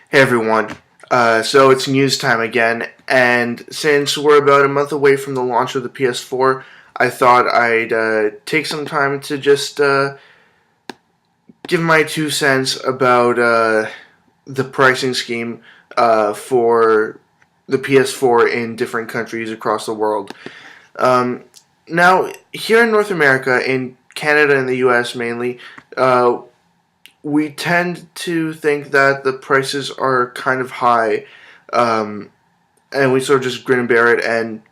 Hey everyone. So it's news time again, and since we're about a month away from the launch of the PS4, I thought I'd take some time to just give my 2 cents about the pricing scheme for the PS4 in different countries across the world. Um, Now, here in North America, in Canada and the US mainly, we tend to think that the prices are kind of high, um, and we sort of just grin and bear it and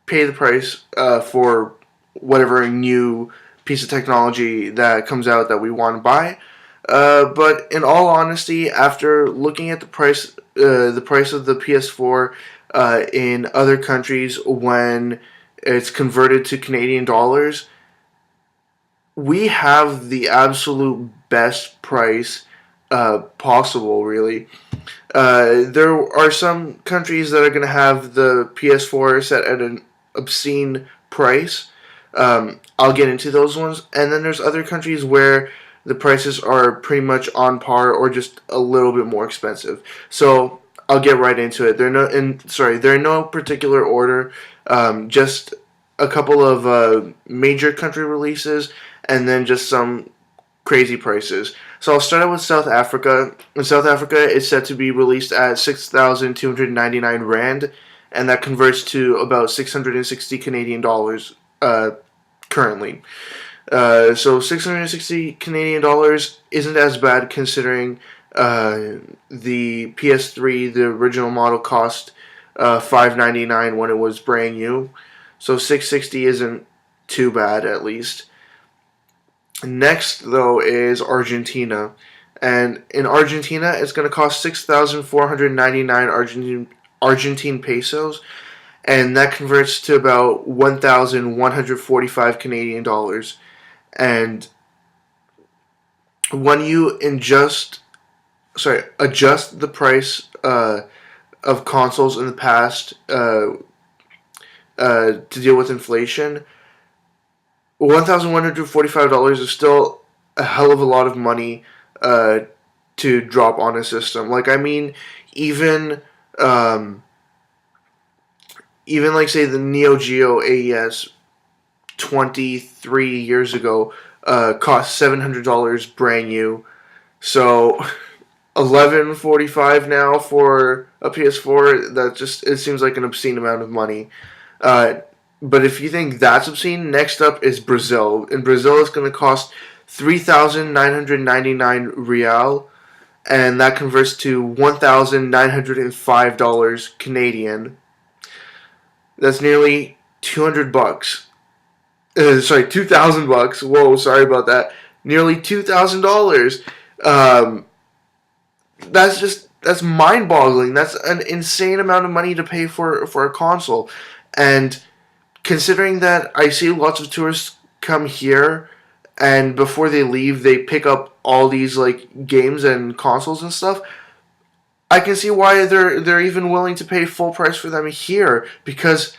pay the price for whatever new piece of technology that comes out that we want to buy. But in all honesty, after looking at the price of the PS4 in other countries when it's converted to Canadian dollars, we have the absolute best price possible, really. There are some countries that are going to have the PS4 set at an obscene price. I'll get into those ones. And then there's other countries where the prices are pretty much on par or just a little bit more expensive. So I'll get right into it. They're in no particular order. Just a couple of major country releases, and then just some crazy prices. So I'll start out with South Africa. In South Africa, it's set to be released at 6,299 rand, and that converts to about 660 Canadian dollars currently. So 660 Canadian dollars isn't as bad considering the PS3, the original model, cost 599 when it was brand new. So 660 isn't too bad, at least. Next, though, is Argentina. And in Argentina, it's going to cost 6,499 Argentine pesos, and that converts to about 1,145 Canadian dollars. And when you adjust the price of consoles in the past to deal with inflation, $1,145 is still a hell of a lot of money to drop on a system. Like, I mean, even like, say, the Neo Geo AES 23 years ago cost $700 brand new. So 1145 now for a PS4. It seems like an obscene amount of money. But if you think that's obscene, next up is Brazil. In Brazil, it's going to cost 3,999 real, and that converts to $1,905 Canadian. That's nearly 200 bucks. 2,000 bucks. Whoa, sorry about that. Nearly $2,000. That's mind-boggling. That's an insane amount of money to pay for a console, and considering that I see lots of tourists come here, and before they leave, they pick up all these like games and consoles and stuff. I can see why they're even willing to pay full price for them here, because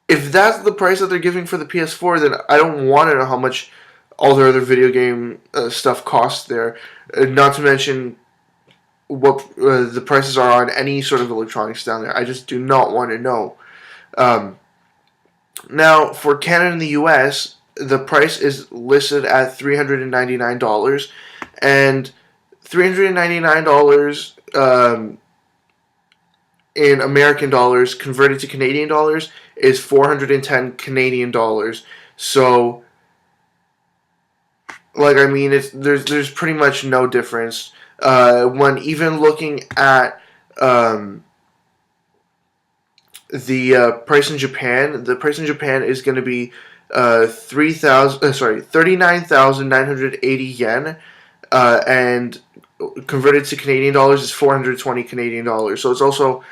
if that's the price that they're giving for the PS4, then I don't want to know how much all their other video game stuff costs there. Not to mention what the prices are on any sort of electronics down there. I just do not want to know. Now, for Canada and the US, the price is listed at $399, and $399 in American dollars converted to Canadian dollars is 410 Canadian dollars. So, like, I mean, there's pretty much no difference when even looking at the price in Japan. The price in Japan is going to be 39,980 yen, and converted to Canadian dollars is 420 Canadian dollars. So it's also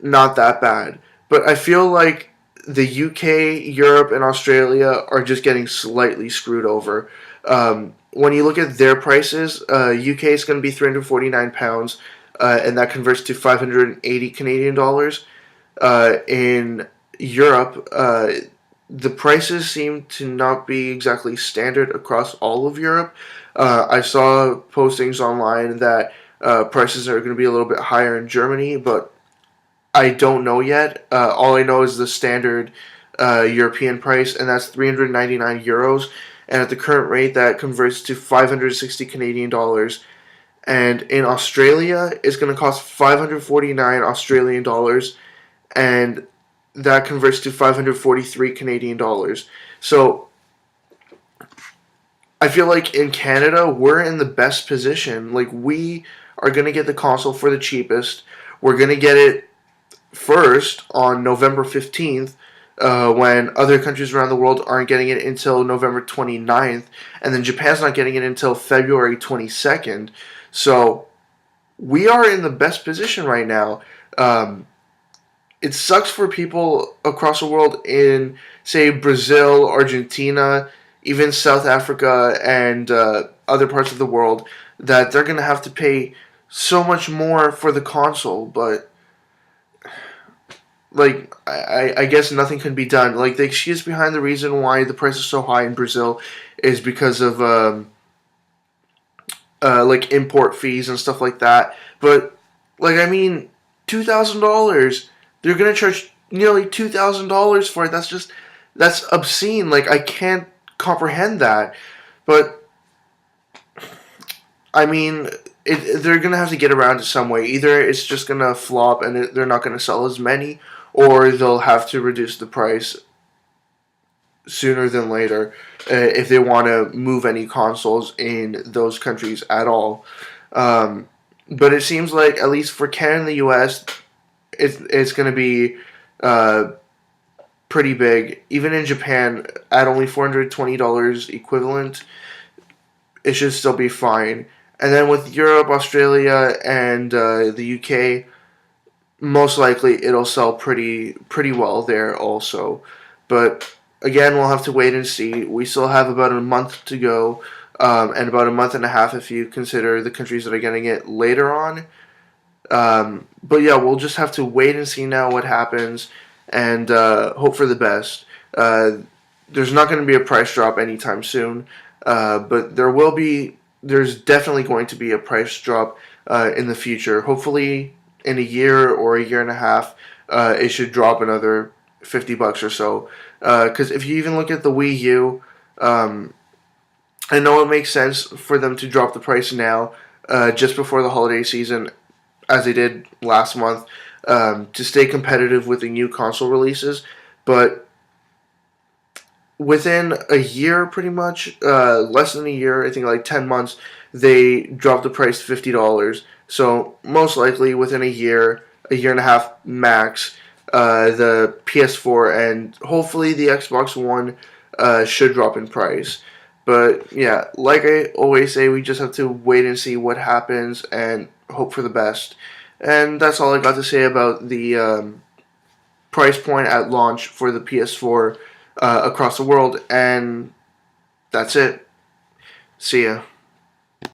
not that bad. But I feel like the UK, Europe, and Australia are just getting slightly screwed over. When you look at their prices, UK is going to be £349, and that converts to 580 Canadian dollars. In Europe, the prices seem to not be exactly standard across all of Europe. I saw postings online that prices are going to be a little bit higher in Germany, but I don't know yet. All I know is the standard European price, and that's 399 euros. And at the current rate, that converts to 560 Canadian dollars. And in Australia, it's going to cost 549 Australian dollars, and that converts to 543 Canadian dollars. So I feel like in Canada, we're in the best position. Like, we are going to get the console for the cheapest. We're going to get it first on November 15th, when other countries around the world aren't getting it until November 29th, and then Japan's not getting it until February 22nd. So we are in the best position right now. It sucks for people across the world in, say, Brazil, Argentina, even South Africa, and other parts of the world, that they're going to have to pay so much more for the console, but like, I guess nothing can be done. Like, the excuse behind the reason why the price is so high in Brazil is because of like import fees and stuff like that. But like, I mean, $2,000. They're gonna charge nearly $2,000 for it. That's obscene. Like, I can't comprehend that. But I mean, they're gonna have to get around it some way. Either it's just gonna flop and they're not gonna sell as many, or they'll have to reduce the price sooner than later if they want to move any consoles in those countries at all. But it seems like, at least for Canada and the US, it's going to be pretty big. Even in Japan, at only $420 equivalent, it should still be fine. And then with Europe, Australia, and the UK, most likely it'll sell pretty well there also. But again, we'll have to wait and see. We still have about a month to go, and about a month and a half if you consider the countries that are getting it later on. But yeah, we'll just have to wait and see now what happens, and hope for the best. There's not going to be a price drop anytime soon, but there's definitely going to be a price drop in the future. Hopefully, in a year or a year and a half, it should drop another $50 or so. Because if you even look at the Wii U, I know it makes sense for them to drop the price now, just before the holiday season, as they did last month, to stay competitive with the new console releases. But within a year, pretty much, less than a year, I think like 10 months, they dropped the price to $50. So most likely within a year and a half max, the PS4 and hopefully the Xbox One should drop in price. But yeah, like I always say, we just have to wait and see what happens and hope for the best. And that's all I got to say about the price point at launch for the PS4 across the world. And that's it. See ya.